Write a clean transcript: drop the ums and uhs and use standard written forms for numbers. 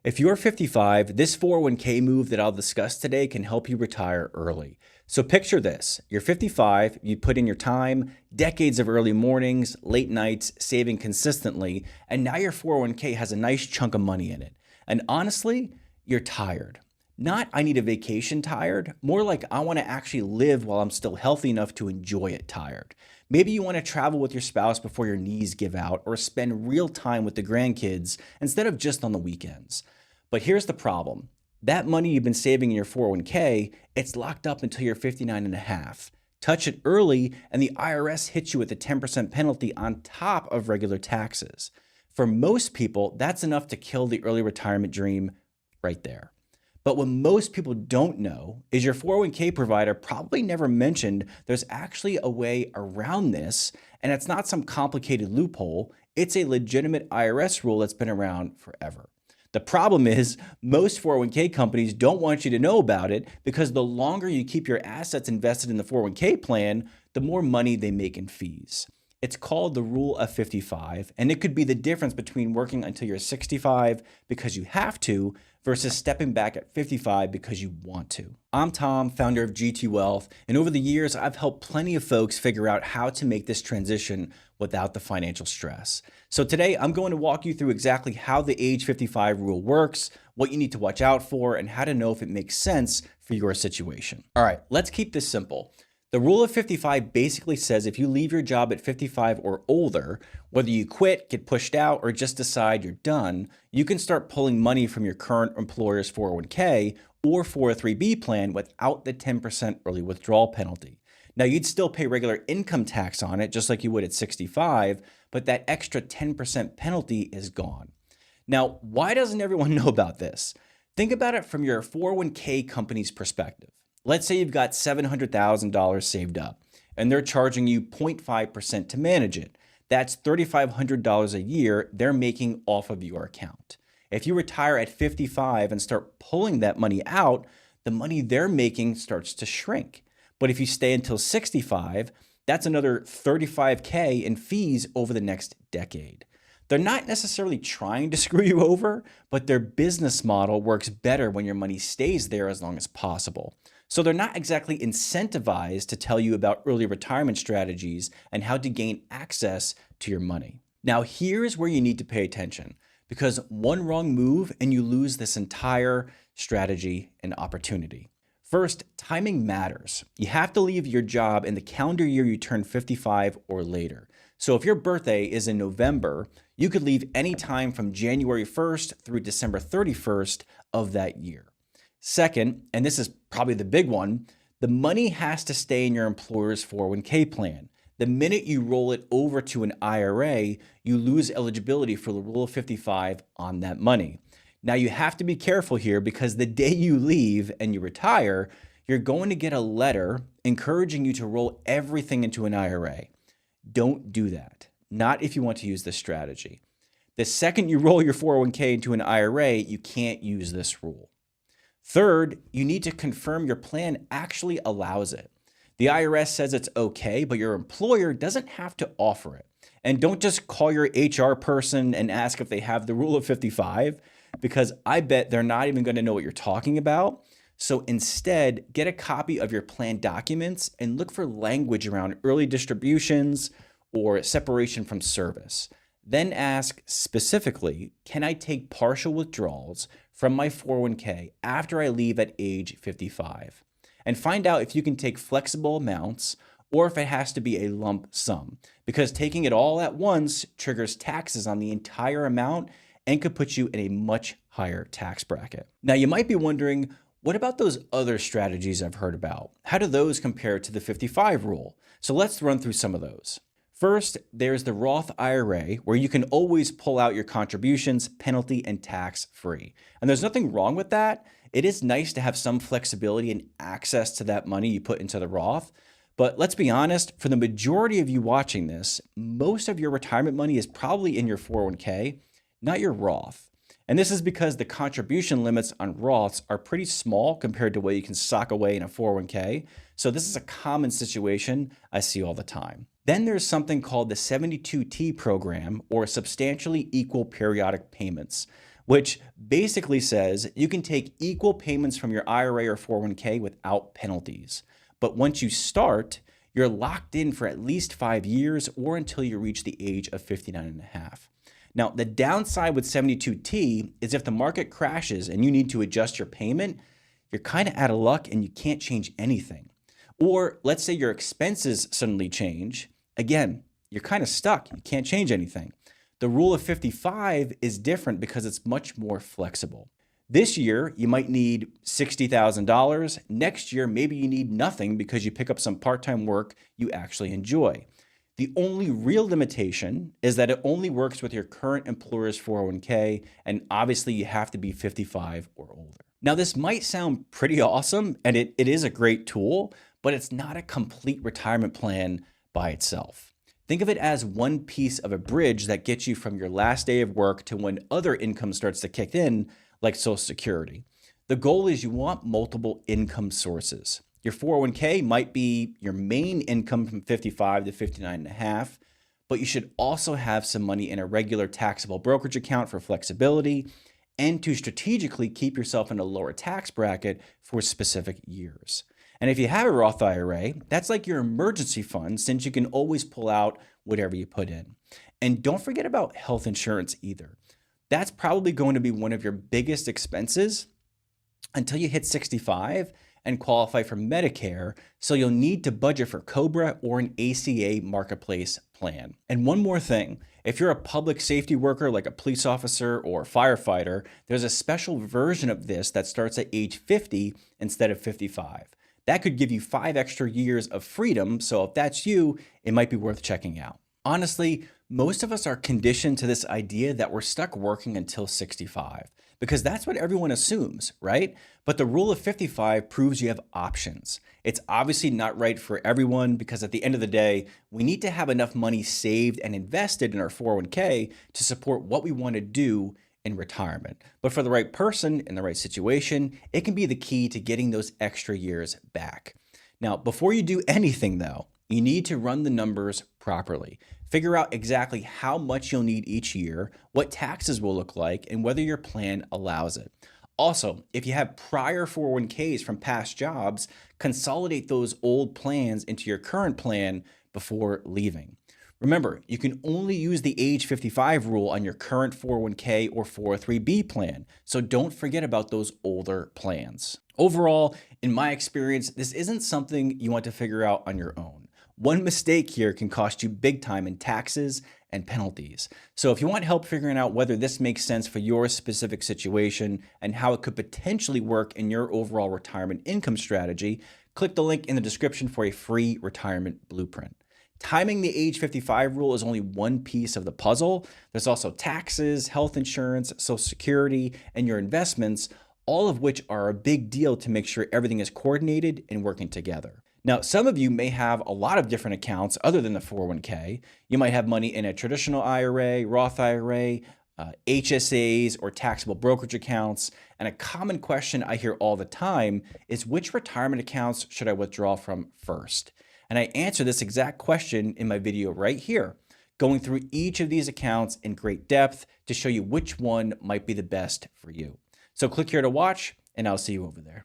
If you're 55, this 401k move that I'll discuss today can help you retire early. So picture this, you're 55, you put in your time, decades of early mornings, late nights, saving consistently, and now your 401k has a nice chunk of money in it. And honestly, you're tired. Not I need a vacation tired, more like I want to actually live while I'm still healthy enough to enjoy it tired. Maybe you want to travel with your spouse before your knees give out or spend real time with the grandkids instead of just on the weekends. But here's the problem. That money you've been saving in your 401k, it's locked up until you're 59 and a half. Touch it early and the IRS hits you with a 10% penalty on top of regular taxes. For most people, that's enough to kill the early retirement dream right there. But what most people don't know is your 401k provider probably never mentioned there's actually a way around this, and it's not some complicated loophole. It's a legitimate IRS rule that's been around forever. The problem is most 401k companies don't want you to know about it because the longer you keep your assets invested in the 401k plan, the more money they make in fees. It's called the rule of 55, and it could be the difference between working until you're 65 because you have to versus stepping back at 55 because you want to. I'm Tom, founder of GT Wealth, and over the years, I've helped plenty of folks figure out how to make this transition without the financial stress. So today, I'm going to walk you through exactly how the age 55 rule works, what you need to watch out for, and how to know if it makes sense for your situation. All right, let's keep this simple. The rule of 55 basically says if you leave your job at 55 or older, whether you quit, get pushed out, or just decide you're done, you can start pulling money from your current employer's 401k or 403b plan without the 10% early withdrawal penalty. Now, you'd still pay regular income tax on it, just like you would at 65, but that extra 10% penalty is gone. Now, why doesn't everyone know about this? Think about it from your 401k company's perspective. Let's say you've got $700,000 saved up and they're charging you 0.5% to manage it. That's $3,500 a year they're making off of your account. If you retire at 55 and start pulling that money out, the money they're making starts to shrink. But if you stay until 65, that's another $35K in fees over the next decade. They're not necessarily trying to screw you over, but their business model works better when your money stays there as long as possible. So they're not exactly incentivized to tell you about early retirement strategies and how to gain access to your money. Now, here's where you need to pay attention because one wrong move and you lose this entire strategy and opportunity. First, timing matters. You have to leave your job in the calendar year you turn 55 or later. So if your birthday is in November, you could leave anytime from January 1st through December 31st of that year. Second, and this is probably the big one, the money has to stay in your employer's 401k plan. The minute you roll it over to an IRA, you lose eligibility for the rule of 55 on that money. Now you have to be careful here because the day you leave and you retire, you're going to get a letter encouraging you to roll everything into an IRA. Don't do that. Not if you want to use this strategy. The second you roll your 401k into an IRA, you can't use this rule. Third, you need to confirm your plan actually allows it. The IRS says it's okay, but your employer doesn't have to offer it. And don't just call your HR person and ask if they have the rule of 55, because I bet they're not even going to know what you're talking about. So instead, get a copy of your plan documents and look for language around early distributions or separation from service. Then ask specifically, can I take partial withdrawals from my 401k after I leave at age 55? And find out if you can take flexible amounts or if it has to be a lump sum, because taking it all at once triggers taxes on the entire amount and could put you in a much higher tax bracket. Now, you might be wondering, what about those other strategies I've heard about? How do those compare to the 55 rule? So let's run through some of those. First, there's the Roth IRA, where you can always pull out your contributions, penalty and tax free. And there's nothing wrong with that. It is nice to have some flexibility and access to that money you put into the Roth. But let's be honest, for the majority of you watching this, most of your retirement money is probably in your 401k, not your Roth. And this is because the contribution limits on Roths are pretty small compared to what you can sock away in a 401k. So this is a common situation I see all the time. Then there's something called the 72T program, or substantially equal periodic payments, which basically says you can take equal payments from your IRA or 401k without penalties. But once you start, you're locked in for at least 5 years or until you reach the age of 59 and a half. Now, the downside with 72T is if the market crashes and you need to adjust your payment, you're kind of out of luck and you can't change anything. Or let's say your expenses suddenly change. Again, you're kind of stuck. You can't change anything. The rule of 55 is different because it's much more flexible. This year, you might need $60,000. Next year, maybe you need nothing because you pick up some part-time work you actually enjoy. The only real limitation is that it only works with your current employer's 401k, and obviously you have to be 55 or older. Now, this might sound pretty awesome, and it is a great tool, but it's not a complete retirement plan by itself. Think of it as one piece of a bridge that gets you from your last day of work to when other income starts to kick in, like Social Security. The goal is you want multiple income sources. Your 401k might be your main income from 55 to 59 and a half, but you should also have some money in a regular taxable brokerage account for flexibility and to strategically keep yourself in a lower tax bracket for specific years. And if you have a Roth IRA, that's like your emergency fund since you can always pull out whatever you put in. And don't forget about health insurance either. That's probably going to be one of your biggest expenses until you hit 65 and qualify for Medicare, so you'll need to budget for COBRA or an ACA marketplace plan. And one more thing, if you're a public safety worker like a police officer or firefighter, there's a special version of this that starts at age 50 instead of 55. That could give you 5 extra years of freedom, so if that's you, it might be worth checking out. Honestly, most of us are conditioned to this idea that we're stuck working until 65 because that's what everyone assumes, right? But the rule of 55 proves you have options. It's obviously not right for everyone because at the end of the day, we need to have enough money saved and invested in our 401k to support what we want to do in retirement. But for the right person in the right situation, it can be the key to getting those extra years back. Now, before you do anything though, you need to run the numbers properly. Figure out exactly how much you'll need each year, what taxes will look like, and whether your plan allows it. Also, if you have prior 401ks from past jobs, consolidate those old plans into your current plan before leaving. Remember, you can only use the age 55 rule on your current 401k or 403b plan, so don't forget about those older plans. Overall, in my experience, this isn't something you want to figure out on your own. One mistake here can cost you big time in taxes and penalties. So if you want help figuring out whether this makes sense for your specific situation and how it could potentially work in your overall retirement income strategy, click the link in the description for a free retirement blueprint. Timing the age 55 rule is only one piece of the puzzle. There's also taxes, health insurance, Social Security, and your investments, all of which are a big deal to make sure everything is coordinated and working together. Now, some of you may have a lot of different accounts other than the 401k. You might have money in a traditional IRA, Roth IRA, HSAs, or taxable brokerage accounts. And a common question I hear all the time is which retirement accounts should I withdraw from first? And I answer this exact question in my video right here, going through each of these accounts in great depth to show you which one might be the best for you. So click here to watch, and I'll see you over there.